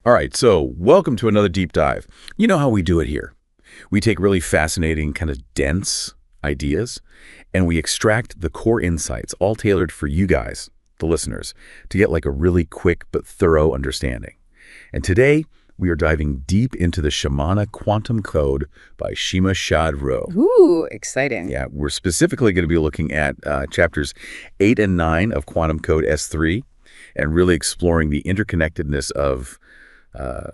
All right, so welcome to another deep dive. You know how we do it here. We take really fascinating, kind of dense ideas, and we extract the core insights, all tailored for you guys, the listeners, to get like a really quick but thorough understanding. And today, we are diving deep into the Shimana Quantum Code by Shima Ro. Ooh, exciting. Yeah, we're specifically going to be looking at chapters 8 and 9 of Quantum Code S3 and really exploring the interconnectedness of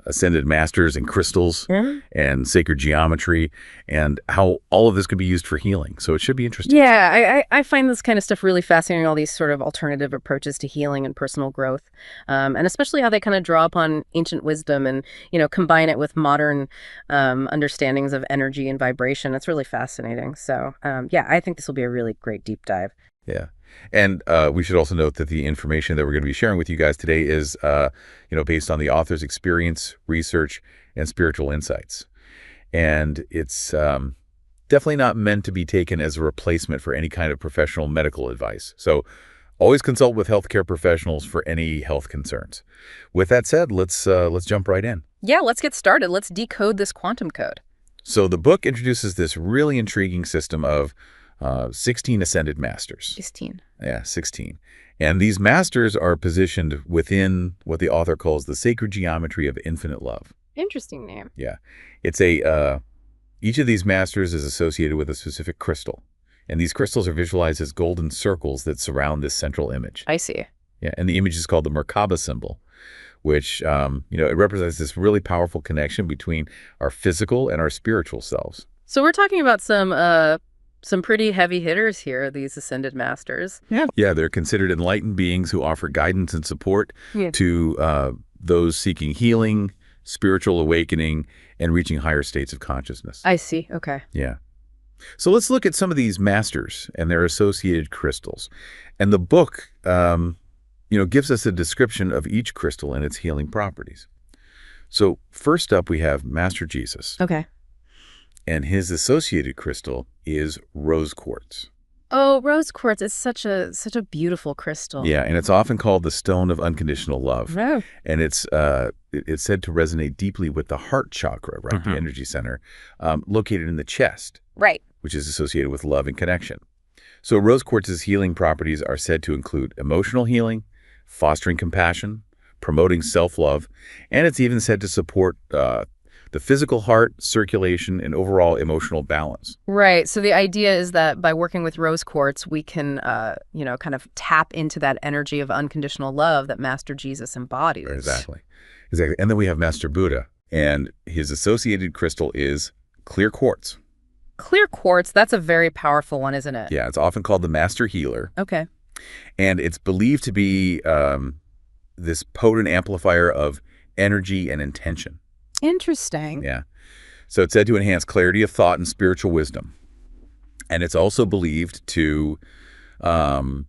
ascended masters and crystals and sacred geometry and how all of this could be used for healing. So it should be interesting. Yeah, I find this kind of stuff really fascinating, all these sort of alternative approaches to healing and personal growth, and especially how they kind of draw upon ancient wisdom and, combine it with modern understandings of energy and vibration. It's really fascinating. So, yeah, I think this will be a really great deep dive. Yeah. And we should also note that the information that we're going to be sharing with you guys today is, based on the author's experience, research, and spiritual insights. And it's definitely not meant to be taken as a replacement for any kind of professional medical advice. So always consult with healthcare professionals for any health concerns. With that said, let's jump right in. Yeah, let's get started. Let's decode this quantum code. So the book introduces this really intriguing system of 16 ascended masters. 16. Yeah, 16. And these masters are positioned within what the author calls the sacred geometry of infinite love. Interesting name. Yeah. It's each of these masters is associated with a specific crystal. And these crystals are visualized as golden circles that surround this central image. I see. Yeah. And the image is called the Merkaba symbol, which, it represents this really powerful connection between our physical and our spiritual selves. So we're talking about some pretty heavy hitters here, these ascended masters. Yeah, they're considered enlightened beings who offer guidance and support to those seeking healing, spiritual awakening, and reaching higher states of consciousness. I see. Okay. Yeah. So let's look at some of these masters and their associated crystals. And the book, gives us a description of each crystal and its healing properties. So first up, we have Master Jesus. Okay. And his associated crystal is rose quartz. Oh, rose quartz is such a beautiful crystal. Yeah, and it's often called the stone of unconditional love. Oh. And it's said to resonate deeply with the heart chakra, right, the energy center, located in the chest, right, which is associated with love and connection. So rose quartz's healing properties are said to include emotional healing, fostering compassion, promoting self-love, and it's even said to support the physical heart, circulation, and overall emotional balance. Right. So the idea is that by working with rose quartz, we can, kind of tap into that energy of unconditional love that Master Jesus embodies. Exactly. And then we have Master Buddha, and his associated crystal is clear quartz. Clear quartz, that's a very powerful one, isn't it? Yeah, it's often called the Master Healer. Okay. And it's believed to be this potent amplifier of energy and intention. Interesting. Yeah. So it's said to enhance clarity of thought and spiritual wisdom. And it's also believed to, balance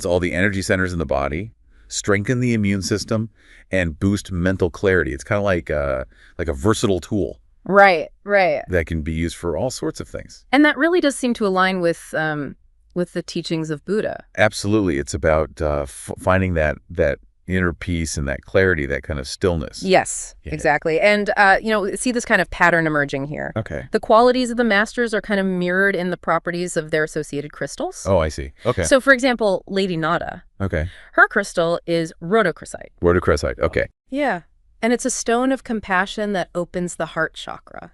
all the energy centers in the body, strengthen the immune system, and boost mental clarity. It's kind of like a versatile tool. Right. That can be used for all sorts of things. And that really does seem to align with the teachings of Buddha. Absolutely. It's about finding that inner peace and that clarity, that kind of stillness. Yes, exactly. And, see this kind of pattern emerging here. Okay. The qualities of the masters are kind of mirrored in the properties of their associated crystals. Oh, I see. Okay. So, for example, Lady Nada. Okay. Her crystal is rhodochrosite. Rhodochrosite. Okay. Yeah. And it's a stone of compassion that opens the heart chakra.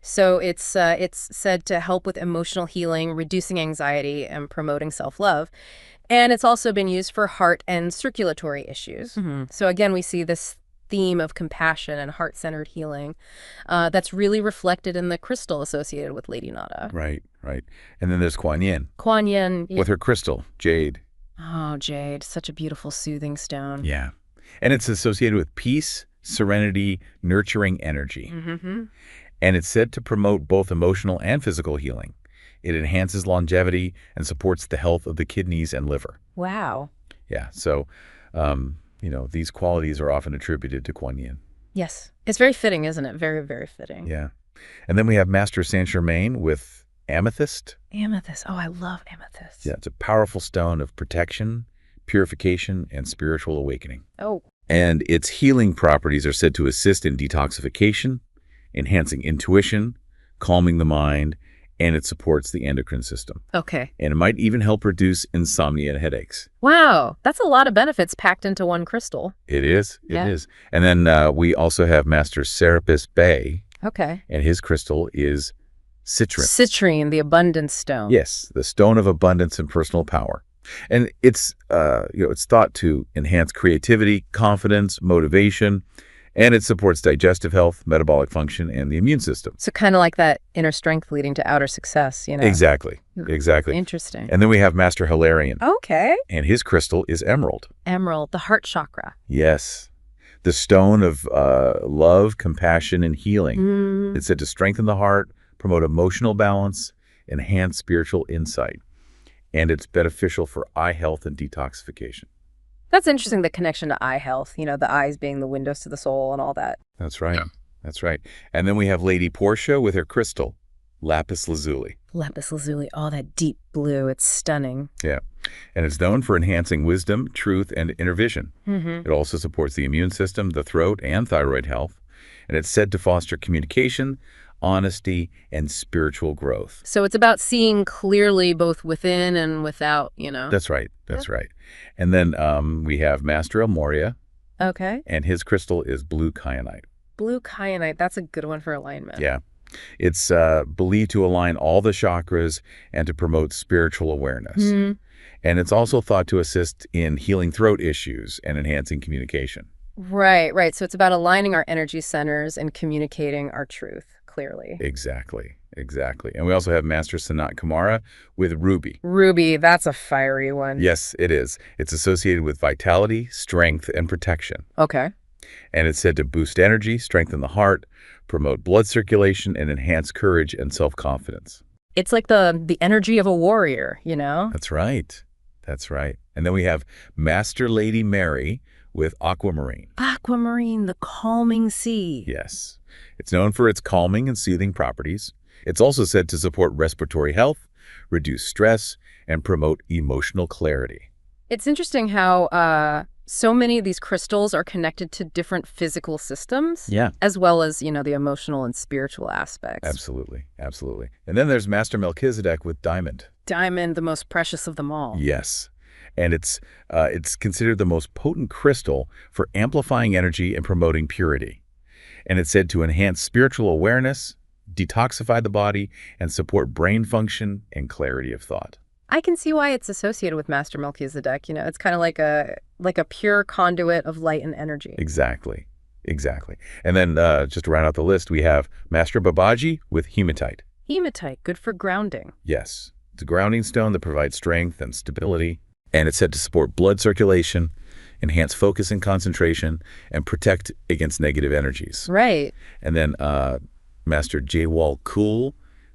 So it's said to help with emotional healing, reducing anxiety, and promoting self-love. And it's also been used for heart and circulatory issues. So again, we see this theme of compassion and heart-centered healing that's really reflected in the crystal associated with Lady Nada. Right. And then there's Kuan Yin. Kuan Yin. With her crystal, jade. Oh, jade. Such a beautiful, soothing stone. Yeah. And it's associated with peace, serenity, nurturing energy. And it's said to promote both emotional and physical healing. It enhances longevity and supports the health of the kidneys and liver. Wow. Yeah. So, these qualities are often attributed to Kuan Yin. Yes. It's very fitting, isn't it? Very, very fitting. Yeah. And then we have Master Saint Germain with amethyst. Amethyst. Oh, I love amethyst. Yeah. It's a powerful stone of protection, purification, and spiritual awakening. Oh, And its healing properties are said to assist in detoxification, enhancing intuition, calming the mind, and it supports the endocrine system. Okay. And it might even help reduce insomnia and headaches. Wow, that's a lot of benefits packed into one crystal. It is. It Yeah. is. And then we also have Master Serapis Bey, Okay. and his crystal is citrine. Citrine, the abundance stone. Yes, the stone of abundance and personal power. And it's thought to enhance creativity, confidence, motivation, and it supports digestive health, metabolic function, and the immune system. So kind of like that inner strength leading to outer success, you know? Exactly. Exactly. Interesting. And then we have Master Hilarion, Okay. and his crystal is emerald. Emerald, the heart chakra. Yes. The stone of love, compassion, and healing. Mm. It's said to strengthen the heart, promote emotional balance, enhance spiritual insight. And it's beneficial for eye health and detoxification. That's interesting, the connection to eye health, you know, the eyes being the windows to the soul and all that. That's right. Yeah. That's right. And then we have Lady Portia with her crystal, lapis lazuli. Lapis lazuli, all that deep blue, it's stunning. Yeah. And it's known for enhancing wisdom, truth, and inner vision. Mm-hmm. It also supports the immune system, the throat, and thyroid health. And it's said to foster communication, honesty, and spiritual growth. So it's about seeing clearly both within and without, you know? That's right. That's right. And then we have Master El Moria, Okay. and his crystal is blue kyanite. Blue kyanite, that's a good one for alignment. Yeah. It's believed to align all the chakras and to promote spiritual awareness. Mm. And it's also thought to assist in healing throat issues and enhancing communication. Right, right. So it's about aligning our energy centers and communicating our truth clearly. Exactly. Exactly. And we also have Master Sanat Kumara with ruby. Ruby, that's a fiery one. Yes, it is. It's associated with vitality, strength, and protection. Okay. And it's said to boost energy, strengthen the heart, promote blood circulation, and enhance courage and self-confidence. It's like the energy of a warrior, you know? That's right. That's right. And then we have Master Lady Mary with aquamarine. Aquamarine, the calming sea. Yes. It's known for its calming and soothing properties. It's also said to support respiratory health, reduce stress, and promote emotional clarity. It's interesting how so many of these crystals are connected to different physical systems. Yeah. As well as, you know, the emotional and spiritual aspects. Absolutely. Absolutely. And then there's Master Melchizedek with diamond. Diamond, the most precious of them all. Yes. And it's considered the most potent crystal for amplifying energy and promoting purity. And it's said to enhance spiritual awareness, detoxify the body, and support brain function and clarity of thought. I can see why it's associated with Master Melchizedek. You know, it's kind of like a pure conduit of light and energy. Exactly. Exactly. And then just to round out the list, we have Master Babaji with hematite. Hematite, good for grounding. Yes. It's a grounding stone that provides strength and stability. And it's said to support blood circulation, enhance focus and concentration, and protect against negative energies. Right. And then Master Jaywal Kul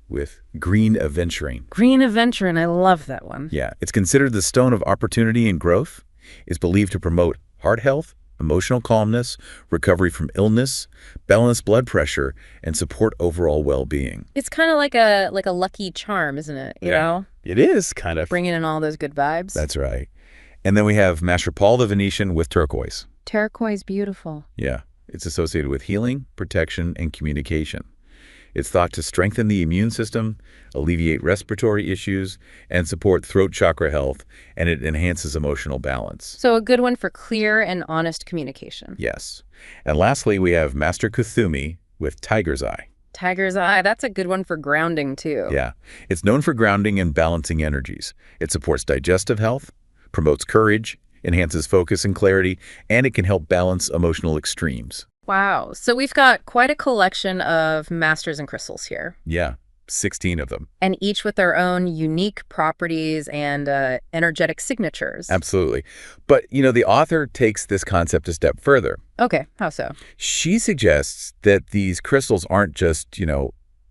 with green aventurine. Green aventurine, I love that one. Yeah, it's considered the stone of opportunity and growth. It's believed to promote heart health, emotional calmness, recovery from illness, balance blood pressure, and support overall well-being. It's kind of like a lucky charm, isn't it? You know? It is kind of. Bringing in all those good vibes. That's right. And then we have Master Paul the Venetian with turquoise. Turquoise, beautiful. Yeah, it's associated with healing, protection, and communication. It's thought to strengthen the immune system, alleviate respiratory issues, and support throat chakra health, and it enhances emotional balance. So a good one for clear and honest communication. Yes. And lastly, we have Master Kuthumi with tiger's eye. Tiger's eye, that's a good one for grounding too. Yeah. It's known for grounding and balancing energies. It supports digestive health, promotes courage, enhances focus and clarity, and it can help balance emotional extremes. Wow. So we've got quite a collection of masters and crystals here. Yeah, 16 of them. And each with their own unique properties and energetic signatures. Absolutely. But, you know, the author takes this concept a step further. Okay, how so? She suggests that these crystals aren't just,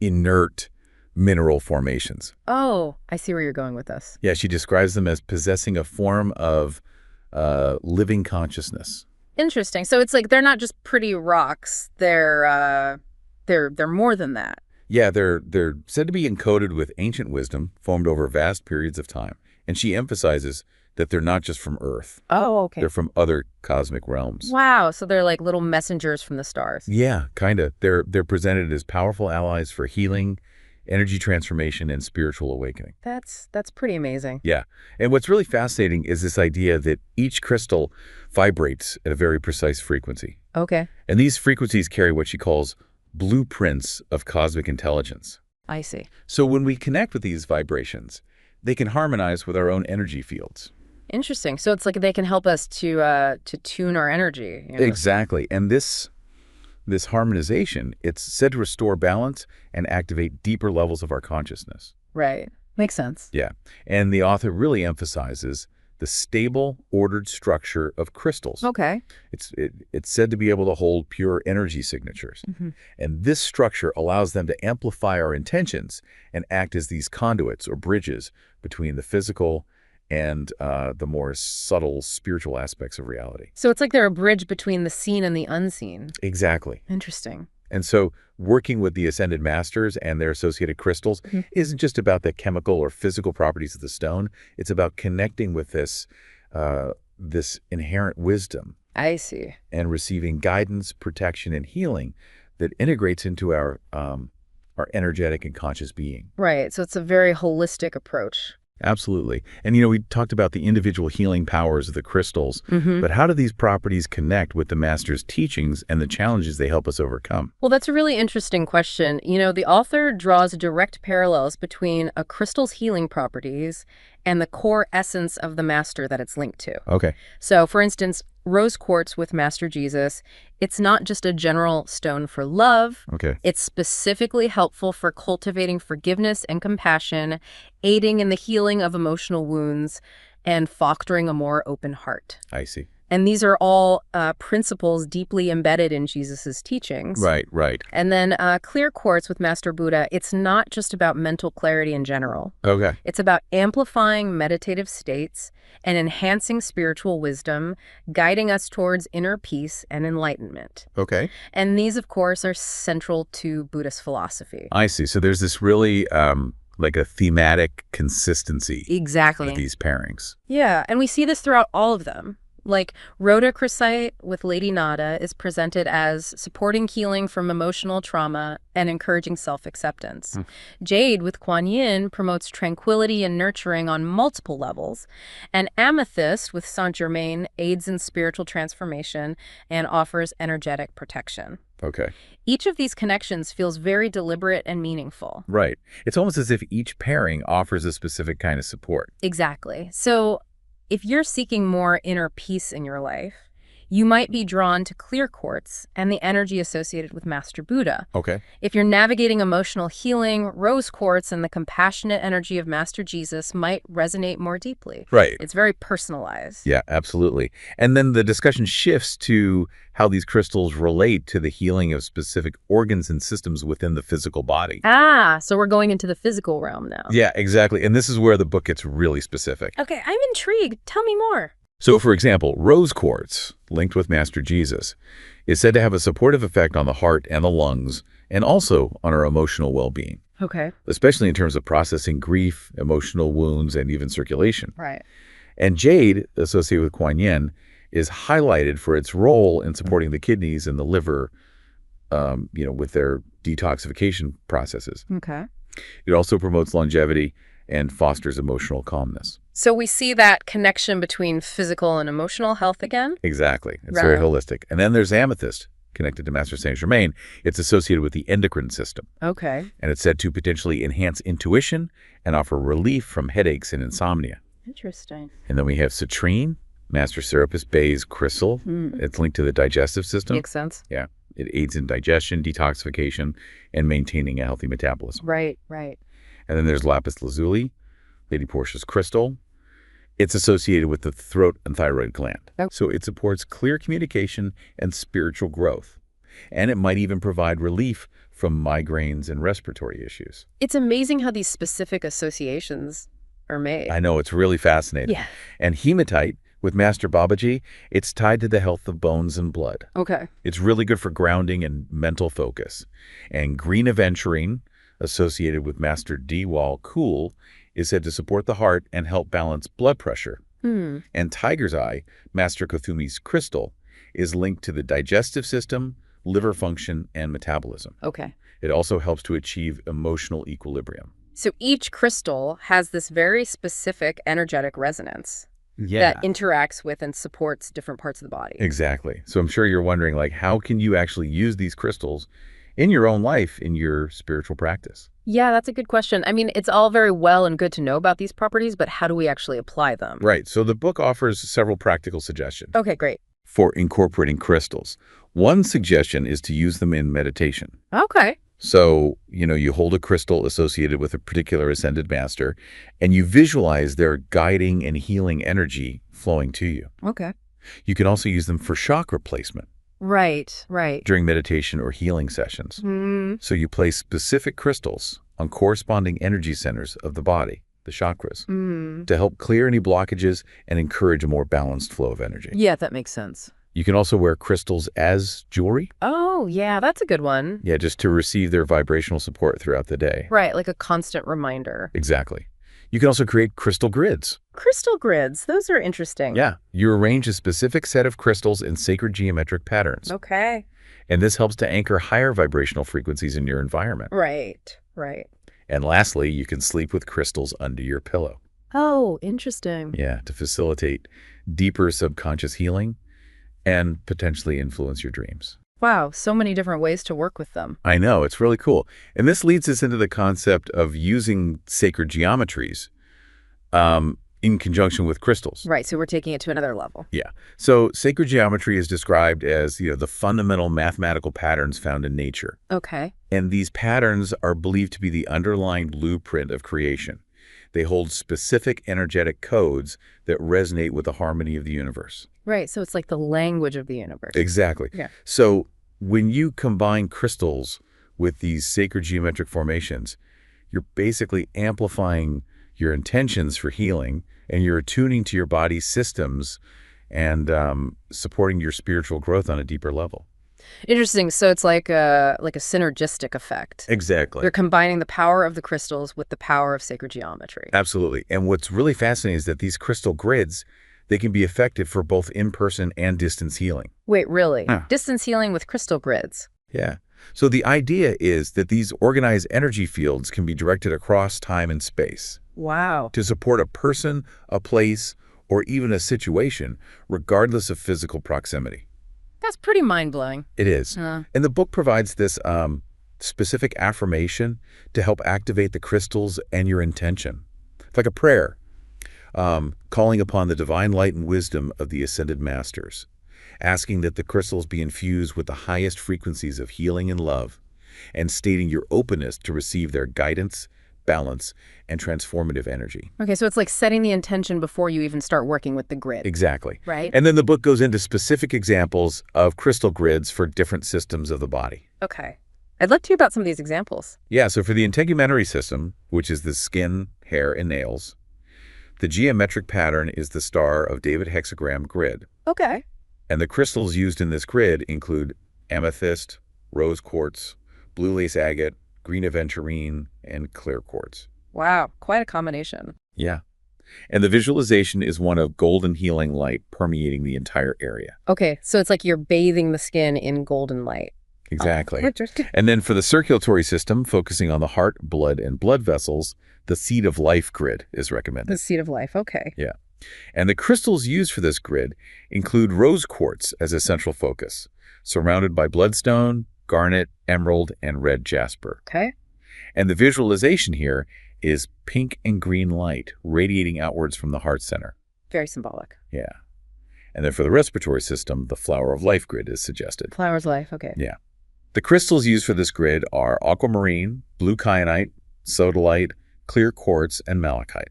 inert mineral formations. Oh, I see where you're going with this. Yeah, she describes them as possessing a form of living consciousness. Interesting. So it's like they're not just pretty rocks. They're more than that. Yeah, they're said to be encoded with ancient wisdom formed over vast periods of time. And she emphasizes that they're not just from Earth. Oh, okay. They're from other cosmic realms. Wow, so they're like little messengers from the stars. Yeah, kind of. They're presented as powerful allies for healing, energy transformation, and spiritual awakening. That's pretty amazing. Yeah. And what's really fascinating is this idea that each crystal vibrates at a very precise frequency. Okay, And these frequencies carry what she calls blueprints of cosmic intelligence. I see. So when we connect with these vibrations, they can harmonize with our own energy fields. Interesting. So it's like they can help us to tune our energy. Exactly. And this harmonization, it's said to restore balance and activate deeper levels of our consciousness. Right. Makes sense. Yeah. And the author really emphasizes the stable, ordered structure of crystals. Okay. It's said to be able to hold pure energy signatures. And this structure allows them to amplify our intentions and act as these conduits or bridges between the physical and the more subtle spiritual aspects of reality. So it's like they're a bridge between the seen and the unseen. Exactly. Interesting. And so working with the Ascended Masters and their associated crystals isn't just about the chemical or physical properties of the stone. It's about connecting with this inherent wisdom I see. and receiving guidance, protection, and healing that integrates into our energetic and conscious being. Right. So it's a very holistic approach. Absolutely. And, we talked about the individual healing powers of the crystals, but how do these properties connect with the master's teachings and the challenges they help us overcome? Well, that's a really interesting question. The author draws direct parallels between a crystal's healing properties and the core essence of the master that it's linked to. Okay. So, for instance, rose quartz with Master Jesus, it's not just a general stone for love. Okay. It's specifically helpful for cultivating forgiveness and compassion, aiding in the healing of emotional wounds, and fostering a more open heart. I see. And these are all principles deeply embedded in Jesus's teachings. Right. And then clear quartz with Master Buddha, it's not just about mental clarity in general. Okay. It's about amplifying meditative states and enhancing spiritual wisdom, guiding us towards inner peace and enlightenment. Okay. And these, of course, are central to Buddhist philosophy. I see. So there's this really like a thematic consistency Exactly. with these pairings. Yeah, and we see this throughout all of them. Like rhodochrosite with Lady Nada is presented as supporting healing from emotional trauma and encouraging self-acceptance. Jade with Kuan Yin promotes tranquility and nurturing on multiple levels. And amethyst with Saint Germain aids in spiritual transformation and offers energetic protection. Okay. Each of these connections feels very deliberate and meaningful. Right. It's almost as if each pairing offers a specific kind of support. Exactly. So if you're seeking more inner peace in your life, you might be drawn to clear quartz and the energy associated with Master Buddha. Okay. If you're navigating emotional healing, rose quartz and the compassionate energy of Master Jesus might resonate more deeply. Right. It's very personalized. Yeah, absolutely. And then the discussion shifts to how these crystals relate to the healing of specific organs and systems within the physical body. So we're going into the physical realm now. Yeah, exactly. And this is where the book gets really specific. Okay, I'm intrigued. Tell me more. So, for example, rose quartz, linked with Master Jesus, is said to have a supportive effect on the heart and the lungs, and also on our emotional well-being, Okay. especially in terms of processing grief, emotional wounds, and even circulation. Right. And jade, associated with Kuan Yin, is highlighted for its role in supporting the kidneys and the liver, with their detoxification processes. Okay. It also promotes longevity and fosters emotional calmness. So we see that connection between physical and emotional health again? Exactly. It's very Right. holistic. And then there's amethyst, connected to Master Saint Germain. It's associated with the endocrine system, Okay. and it's said to potentially enhance intuition and offer relief from headaches and insomnia. Interesting. And then we have citrine, Master Serapis Bey's crystal. It's linked to the digestive system. Makes sense. Yeah. It aids in digestion, detoxification, and maintaining a healthy metabolism. Right. And then there's lapis lazuli, Lady Portia's crystal. It's associated with the throat and thyroid gland. Oh. So it supports clear communication and spiritual growth. And it might even provide relief from migraines and respiratory issues. It's amazing how these specific associations are made. I know, it's really fascinating. Yeah. And hematite with Master Babaji, it's tied to the health of bones and blood. Okay. It's really good for grounding and mental focus. And green aventurine, associated with Master D. Wall Cool, is said to support the heart and help balance blood pressure Hmm. And tiger's eye, Master Kothumi's crystal, is linked to the digestive system, liver function, and metabolism. Okay. It also helps to achieve emotional equilibrium. So each crystal has this very specific energetic resonance that Yeah. interacts with and supports different parts of the body. Exactly. So I'm sure you're wondering, like, how can you actually use these crystals in your own life, in your spiritual practice? Yeah, that's a good question. I mean, it's all very well and good to know about these properties, but how do we actually apply them? Right. So the book offers several practical suggestions Okay, great. for incorporating crystals. One suggestion is to use them in meditation. Okay. So, you hold a crystal associated with a particular ascended master, and you visualize their guiding and healing energy flowing to you. Okay. You can also use them for chakra placement Right, right. during meditation or healing sessions. Hmm. So you place specific crystals on corresponding energy centers of the body, the chakras, to help clear any blockages and encourage a more balanced flow of energy. Yeah, that makes sense. You can also wear crystals as jewelry. Oh, yeah, that's a good one. Yeah, just to receive their vibrational support throughout the day. Right, like a constant reminder. Exactly. You can also create crystal grids. Crystal grids, those are interesting. Yeah, you arrange a specific set of crystals in sacred geometric patterns. Okay. And this helps to anchor higher vibrational frequencies in your environment. Right, right. And lastly, you can sleep with crystals under your pillow. Oh, interesting. Yeah, to facilitate deeper subconscious healing and potentially influence your dreams. Wow, so many different ways to work with them. I know, it's really cool. And this leads us into the concept of using sacred geometries in conjunction with crystals. Right, so we're taking it to another level. Yeah. So sacred geometry is described as, the fundamental mathematical patterns found in nature. Okay. And these patterns are believed to be the underlying blueprint of creation. They hold specific energetic codes that resonate with the harmony of the universe. Right, so it's like the language of the universe. Exactly. Yeah. So when you combine crystals with these sacred geometric formations, you're basically amplifying your intentions for healing, and you're attuning to your body's systems and supporting your spiritual growth on a deeper level. Interesting. So it's like a synergistic effect. Exactly. You're combining the power of the crystals with the power of sacred geometry. Absolutely. And what's really fascinating is that these crystal grids, they can be effective for both in-person and distance healing. Wait, really? Yeah. Distance healing with crystal grids. Yeah. So the idea is that these organized energy fields can be directed across time and space Wow. to support a person, a place, or even a situation, regardless of physical proximity. That's pretty mind-blowing. It is. Uh. And the book provides this specific affirmation to help activate the crystals and your intention. It's like a prayer, calling upon the divine light and wisdom of the ascended masters, asking that the crystals be infused with the highest frequencies of healing and love, and stating your openness to receive their guidance, balance, and transformative energy. Okay, so it's like setting the intention before you even start working with the grid. Exactly. Right? And then the book goes into specific examples of crystal grids for different systems of the body. Okay. I'd like to hear about some of these examples. Yeah, so for the integumentary system, which is the skin, hair, and nails, the geometric pattern is the Star of David hexagram grid. Okay. And the crystals used in this grid include amethyst, rose quartz, blue lace agate, green aventurine, and clear quartz. Wow, quite a combination. Yeah. And the visualization is one of golden healing light permeating the entire area. Okay, so it's like you're bathing the skin in golden light. Exactly. Oh, interesting. And then for the circulatory system, focusing on the heart, blood, and blood vessels, the Seed of Life grid is recommended. The seed of life, okay. Yeah. And the crystals used for this grid include rose quartz as a central focus, surrounded by bloodstone, garnet, emerald, and red jasper. Okay. And the visualization here is pink and green light radiating outwards from the heart center. Very symbolic. Yeah. And then for the respiratory system, the Flower of Life grid is suggested. Flower's life, okay. Yeah. The crystals used for this grid are aquamarine, blue kyanite, sodalite, clear quartz, and malachite.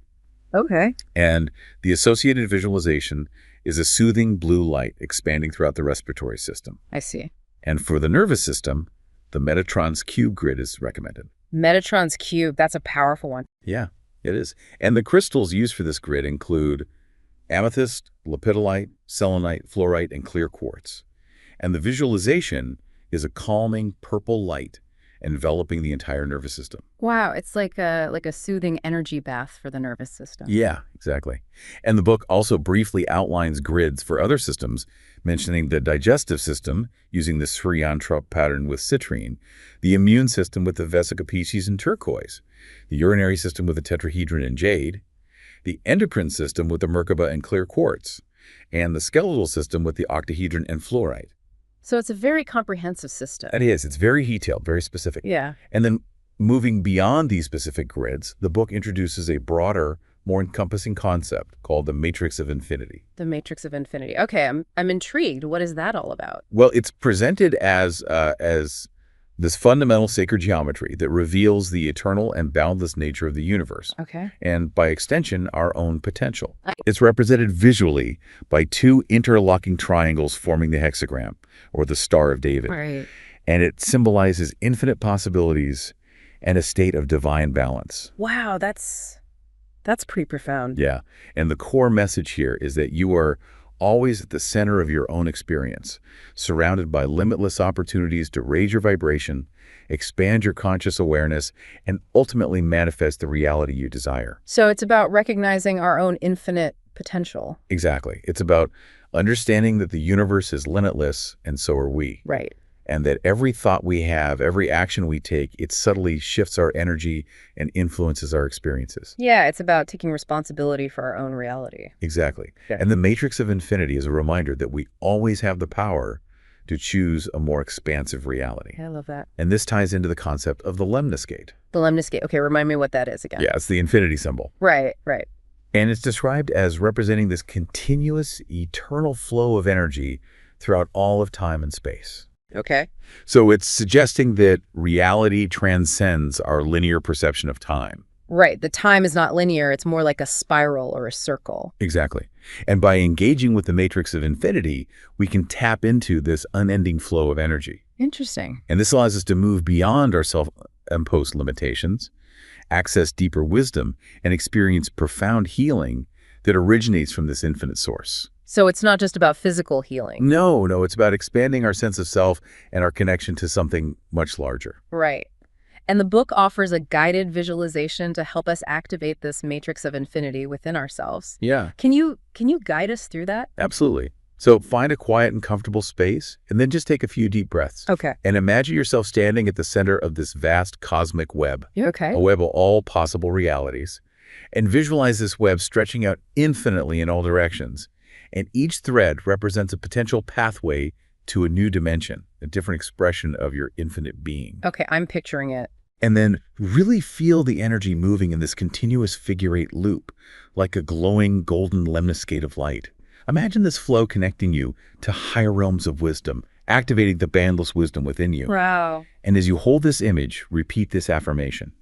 Okay. And the associated visualization is a soothing blue light expanding throughout the respiratory system. I see. And for the nervous system, the Metatron's cube grid is recommended. Metatron's cube, that's a powerful one. Yeah, it is. And the crystals used for this grid include amethyst, lepidolite, selenite, fluorite, and clear quartz. And the visualization is a calming purple light enveloping the entire nervous system. Wow, it's like a soothing energy bath for the nervous system. Yeah, exactly. And the book also briefly outlines grids for other systems, mentioning the digestive system using the Sri-Yantra pattern with citrine, the immune system with the Vesica Piscis and turquoise, the urinary system with the tetrahedron and jade, the endocrine system with the Merkaba and clear quartz, and the skeletal system with the octahedron and fluorite. So it's a very comprehensive system. It is. It's very detailed, very specific. Yeah. And then moving beyond these specific grids, the book introduces a broader, more encompassing concept called the Matrix of Infinity. The Matrix of Infinity. Okay, I'm intrigued. What is that all about? Well, it's presented as this fundamental sacred geometry that reveals the eternal and boundless nature of the universe. Okay. And by extension, our own potential. It's represented visually by two interlocking triangles forming the hexagram, or the Star of David. Right. And it symbolizes infinite possibilities and a state of divine balance. Wow, that's pretty profound. Yeah. And the core message here is that you are always at the center of your own experience, surrounded by limitless opportunities to raise your vibration, expand your conscious awareness, and ultimately manifest the reality you desire. So it's about recognizing our own infinite potential. Exactly. It's about understanding that the universe is limitless, and so are we. Right. And that every thought we have, every action we take, it subtly shifts our energy and influences our experiences. Yeah, it's about taking responsibility for our own reality. Exactly. Yeah. And the Matrix of Infinity is a reminder that we always have the power to choose a more expansive reality. I love that. And this ties into the concept of the lemniscate. The lemniscate. Okay, remind me what that is again. Yeah, it's the infinity symbol. Right, right. And it's described as representing this continuous, eternal flow of energy throughout all of time and space. Okay. So it's suggesting that reality transcends our linear perception of time. Right. The time is not linear. It's more like a spiral or a circle. Exactly. And by engaging with the Matrix of Infinity, we can tap into this unending flow of energy. Interesting. And this allows us to move beyond our self-imposed limitations, access deeper wisdom, and experience profound healing that originates from this infinite source. So it's not just about physical healing. No, it's about expanding our sense of self and our connection to something much larger. Right. And the book offers a guided visualization to help us activate this Matrix of Infinity within ourselves. Yeah, Can you guide us through that? absolutely. So find a quiet and comfortable space, and then just take a few deep breaths. Okay. And imagine yourself standing at the center of this vast cosmic web, Okay. a web of all possible realities. And visualize this web stretching out infinitely in all directions. And each thread represents a potential pathway to a new dimension, a different expression of your infinite being. Okay, I'm picturing it. And then really feel the energy moving in this continuous figure-8 loop, like a glowing golden lemniscate of light. Imagine this flow connecting you to higher realms of wisdom, activating the boundless wisdom within you. Wow. And as you hold this image, repeat this affirmation.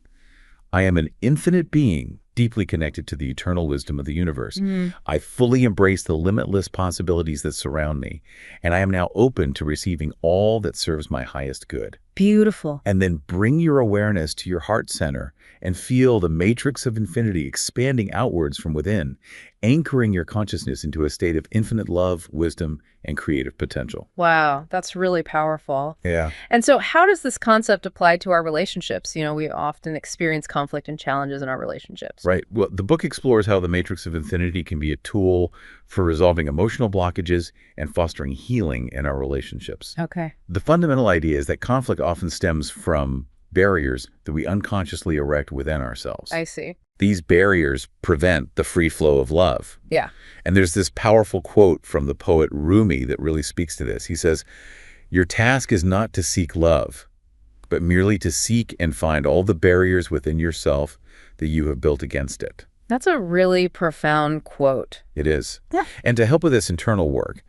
I am an infinite being, deeply connected to the eternal wisdom of the universe. I fully embrace the limitless possibilities that surround me, and I am now open to receiving all that serves my highest good. Beautiful. And then bring your awareness to your heart center and feel the Matrix of Infinity expanding outwards from within, anchoring your consciousness into a state of infinite love, wisdom, and creative potential. Wow, that's really powerful. Yeah. And so how does this concept apply to our relationships? We often experience conflict and challenges in our relationships. Right. Well, the book explores how the Matrix of Infinity can be a tool for resolving emotional blockages and fostering healing in our relationships. Okay. The fundamental idea is that conflict often stems from barriers that we unconsciously erect within ourselves. I see. These barriers prevent the free flow of love. Yeah. And there's this powerful quote from the poet Rumi that really speaks to this. He says, "Your task is not to seek love, but merely to seek and find all the barriers within yourself that you have built against it." That's a really profound quote. It is. Yeah. And to help with this internal work,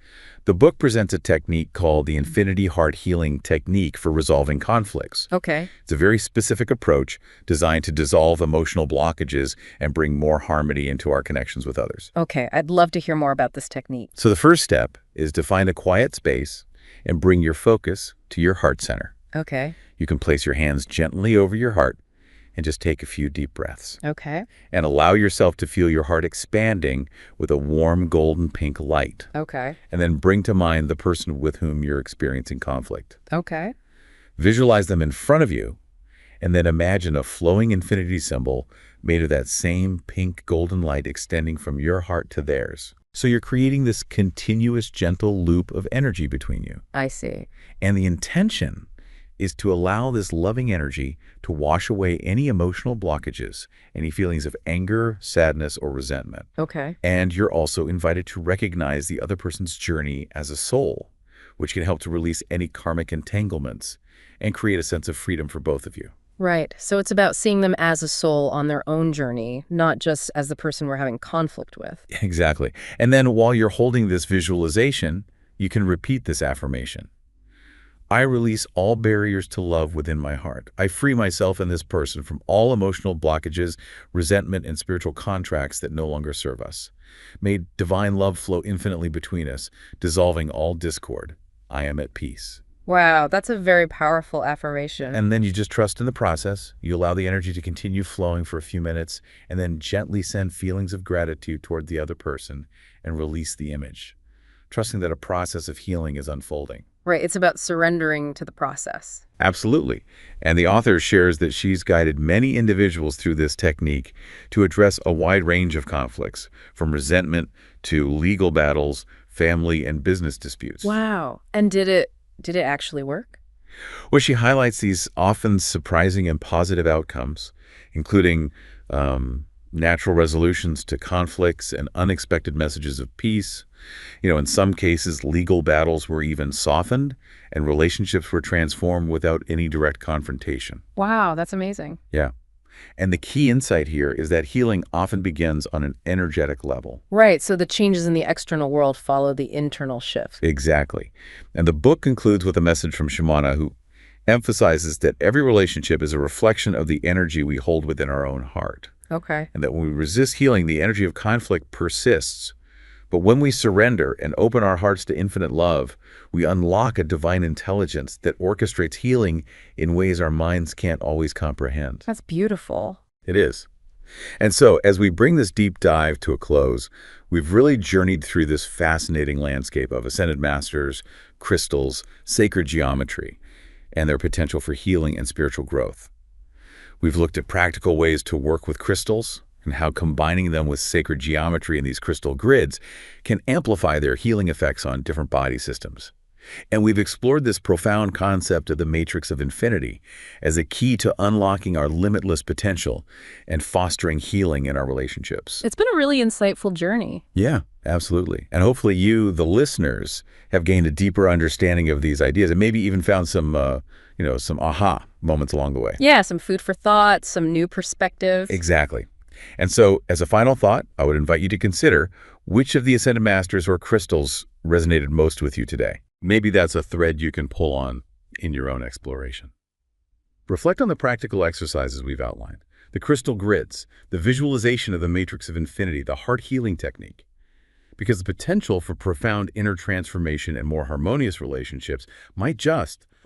the book presents a technique called the Infinity Heart Healing Technique for resolving conflicts. Okay. It's a very specific approach designed to dissolve emotional blockages and bring more harmony into our connections with others. Okay, I'd love to hear more about this technique. So the first step is to find a quiet space and bring your focus to your heart center. Okay. You can place your hands gently over your heart and just take a few deep breaths. Okay. And allow yourself to feel your heart expanding with a warm golden pink light. Okay. And then bring to mind the person with whom you're experiencing conflict. Okay. Visualize them in front of you, and then imagine a flowing infinity symbol made of that same pink golden light extending from your heart to theirs. So you're creating this continuous gentle loop of energy between you. I see. And the intention is to allow this loving energy to wash away any emotional blockages, any feelings of anger, sadness, or resentment. Okay. And you're also invited to recognize the other person's journey as a soul, which can help to release any karmic entanglements and create a sense of freedom for both of you. Right. So it's about seeing them as a soul on their own journey, not just as the person we're having conflict with. Exactly. And then while you're holding this visualization, you can repeat this affirmation. I release all barriers to love within my heart. I free myself and this person from all emotional blockages, resentment, and spiritual contracts that no longer serve us. May divine love flow infinitely between us, dissolving all discord. I am at peace. Wow, that's a very powerful affirmation. And then you just trust in the process. You allow the energy to continue flowing for a few minutes, and then gently send feelings of gratitude toward the other person and release the image, trusting that a process of healing is unfolding. Right, it's about surrendering to the process. Absolutely. And the author shares that she's guided many individuals through this technique to address a wide range of conflicts, from resentment to legal battles, family and business disputes. Wow. And did it actually work? Well, she highlights these often surprising and positive outcomes, including natural resolutions to conflicts and unexpected messages of peace. In some cases, legal battles were even softened and relationships were transformed without any direct confrontation. Wow, that's amazing. Yeah. And the key insight here is that healing often begins on an energetic level. Right, so the changes in the external world follow the internal shift. Exactly. And the book concludes with a message from Shimana, who emphasizes that every relationship is a reflection of the energy we hold within our own heart. Okay. And that when we resist healing, the energy of conflict persists. But when we surrender and open our hearts to infinite love, we unlock a divine intelligence that orchestrates healing in ways our minds can't always comprehend. That's beautiful. It is. And so, as we bring this deep dive to a close, we've really journeyed through this fascinating landscape of ascended masters, crystals, sacred geometry, and their potential for healing and spiritual growth. We've looked at practical ways to work with crystals and how combining them with sacred geometry in these crystal grids can amplify their healing effects on different body systems. And we've explored this profound concept of the matrix of infinity as a key to unlocking our limitless potential and fostering healing in our relationships. It's been a really insightful journey. Yeah, absolutely. And hopefully you, the listeners, have gained a deeper understanding of these ideas and maybe even found some aha moments along the way. Yeah, some food for thought, some new perspective. Exactly. And so, as a final thought, I would invite you to consider which of the Ascended Masters or crystals resonated most with you today. Maybe that's a thread you can pull on in your own exploration. Reflect on the practical exercises we've outlined, the crystal grids, the visualization of the matrix of infinity, the heart healing technique. Because the potential for profound inner transformation and more harmonious relationships might just